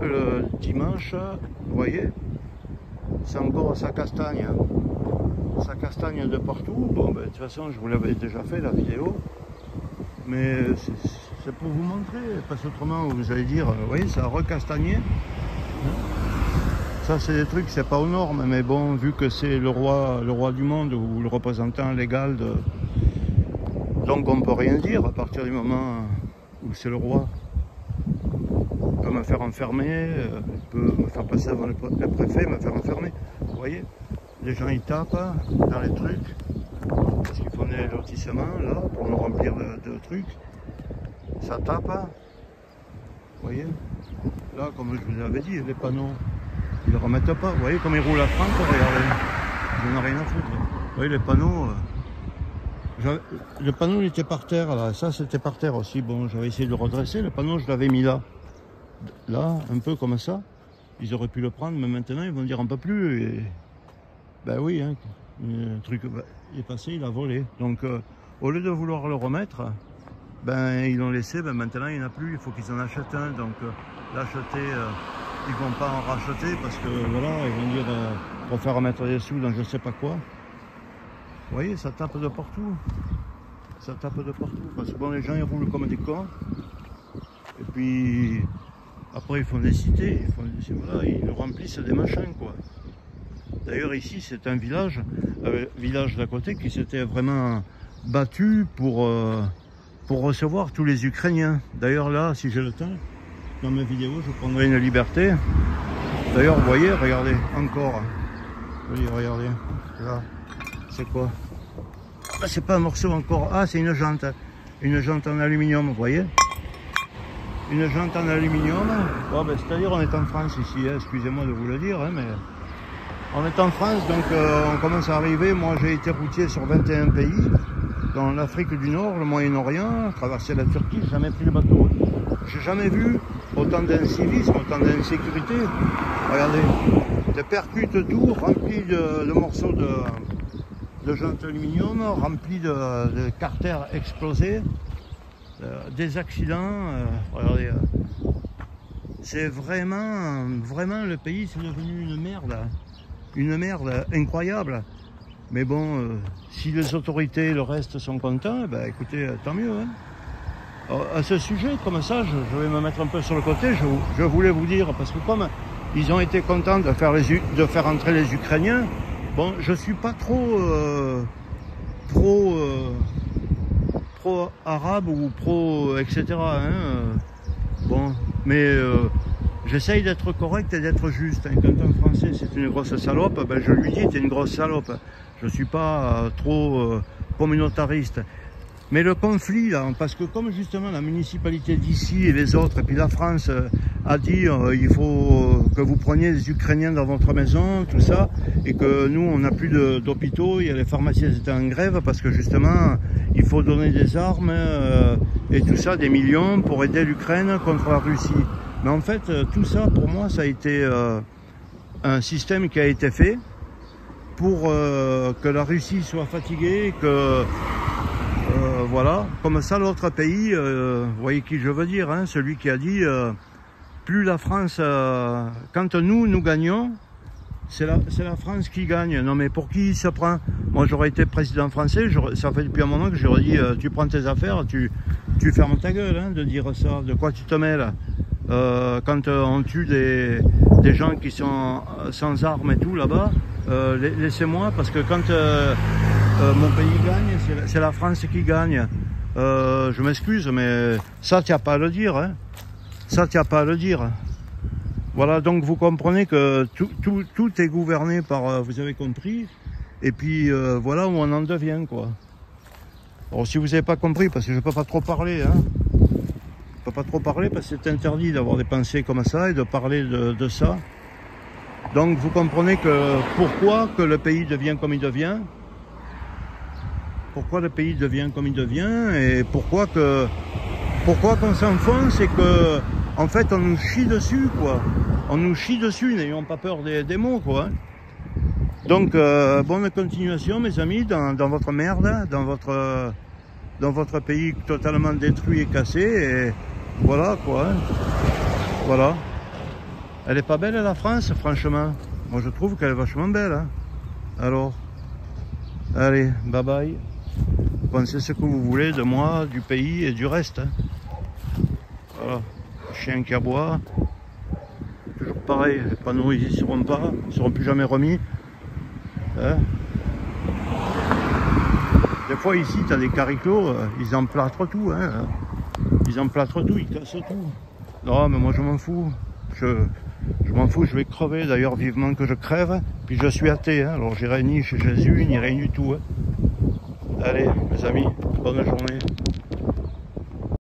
que le dimanche, vous voyez, c'est encore ça castagne. Ça castagne de partout. Bon, ben, de toute façon, je vous l'avais déjà fait la vidéo. Mais c'est pour vous montrer, parce qu'autrement, vous allez dire, vous voyez, ça a recastagné. Ça, c'est des trucs, c'est pas aux normes, mais bon, vu que c'est le roi du monde ou le représentant légal de... Donc on peut rien dire à partir du moment où c'est le roi. Il peut me faire enfermer, il peut me faire passer devant le préfet, me faire enfermer. Vous voyez, les gens ils tapent dans les trucs, parce qu'ils font des lotissements là, pour nous remplir de trucs. Ça tape, vous voyez. Là, comme je vous avais dit, les panneaux, ils ne remettent pas. Vous voyez comme ils roulent à 30, regardez. J'en ai rien à foutre. Vous voyez les panneaux. Le panneau il était par terre là, ça c'était par terre aussi. Bon, j'avais essayé de le redresser. Le panneau je l'avais mis là, un peu comme ça. Ils auraient pu le prendre, mais maintenant ils vont dire on peut plus. Et... ben oui, hein, le truc il est passé, il a volé. Donc au lieu de vouloir le remettre, ben ils l'ont laissé. Ben maintenant il n'y en a plus. Il faut qu'ils en achètent un. Donc l'acheter, ils vont pas en racheter parce que voilà, ils vont dire pour faire remettre des sous dans je sais pas quoi. Vous voyez, ça tape de partout. Ça tape de partout. Parce que bon, les gens ils roulent comme des cons. Et puis après ils font des cités. Voilà, ils remplissent des machins quoi. D'ailleurs ici c'est un village d'à côté qui s'était vraiment battu pour recevoir tous les Ukrainiens. D'ailleurs là, si j'ai le temps, dans mes vidéos, je prendrai une liberté. D'ailleurs, vous voyez, regardez, encore. Oui, regardez, là. C'est quoi? Ah, c'est pas un morceau encore. Ah, c'est une jante. Une jante en aluminium, vous voyez? Une jante en aluminium. Bon, ben, c'est-à-dire, on est en France ici, hein, excusez-moi de vous le dire, hein, mais on est en France, donc on commence à arriver. Moi, j'ai été routier sur 21 pays, dans l'Afrique du Nord, le Moyen-Orient, traversé la Turquie, j'ai jamais pris le bateau. J'ai jamais vu autant d'incivisme, autant d'insécurité. Regardez, des percutes tout remplis de morceaux de jantes aluminium, remplis de carters explosés, des accidents. Regardez, c'est vraiment le pays, c'est devenu une merde incroyable. Mais bon, si les autorités, le reste sont contents, ben écoutez, tant mieux. Hein. Alors, à ce sujet, comme ça, je vais me mettre un peu sur le côté. Je voulais vous dire, parce que comme ils ont été contents de faire entrer les Ukrainiens, bon, je suis pas trop pro arabe ou pro etc. Hein, bon, mais j'essaye d'être correct et d'être juste. Hein. Quand un Français c'est une grosse salope, ben je lui dis t'es une grosse salope. Je suis pas trop communautariste. Mais le conflit là, parce que comme justement la municipalité d'ici et les autres, et puis la France a dit il faut que vous preniez les Ukrainiens dans votre maison, tout ça, et que nous on n'a plus d'hôpitaux, il y a les pharmaciens qui étaient en grève parce que justement il faut donner des armes et tout ça, des millions pour aider l'Ukraine contre la Russie. Mais en fait tout ça pour moi ça a été un système qui a été fait pour que la Russie soit fatiguée, que voilà, comme ça l'autre pays, vous voyez qui je veux dire, hein, celui qui a dit plus la France, quand nous gagnons, c'est la France qui gagne. Non mais pour qui il se prend? Moi j'aurais été président français, ça fait depuis un moment que j'aurais dit tu prends tes affaires, tu fermes ta gueule hein, de dire ça, de quoi tu te mêles quand on tue des gens qui sont sans armes et tout là-bas, laissez-moi parce que quand mon pays gagne, c'est la France qui gagne. Je m'excuse, mais ça, tu n'as pas à le dire. Hein. Ça, tu n'as pas à le dire. Voilà, donc vous comprenez que tout est gouverné par, vous avez compris, et puis voilà où on en devient, quoi. Alors, si vous n'avez pas compris, parce que je ne peux pas trop parler, hein. Je ne peux pas trop parler parce que c'est interdit d'avoir des pensées comme ça et de parler de ça. Donc, vous comprenez que pourquoi que le pays devient comme il devient. Pourquoi le pays devient comme il devient et pourquoi qu'on s'enfonce et que en fait on nous chie dessus quoi. On nous chie dessus, n'ayons pas peur des mots quoi. Donc bonne continuation mes amis dans votre merde, dans votre pays totalement détruit et cassé et voilà quoi. Voilà. Elle est pas belle la France, franchement. Moi je trouve qu'elle est vachement belle. Hein. Alors, allez, bye bye. Pensez ce que vous voulez de moi, du pays et du reste. Hein. Voilà, chien qui aboie. Toujours pareil, les panneaux ils y seront pas, ils ne seront plus jamais remis. Hein. Des fois ici, tu as des caricots, ils emplâtrent tout. Hein. Ils emplâtrent tout, ils cassent tout. Non, mais moi je m'en fous. Je m'en fous, je vais crever. D'ailleurs, vivement que je crève. Puis je suis athée, hein. Alors j'irai ni chez Jésus, ni rien du tout. Hein. Allez, mes amis, bonne journée.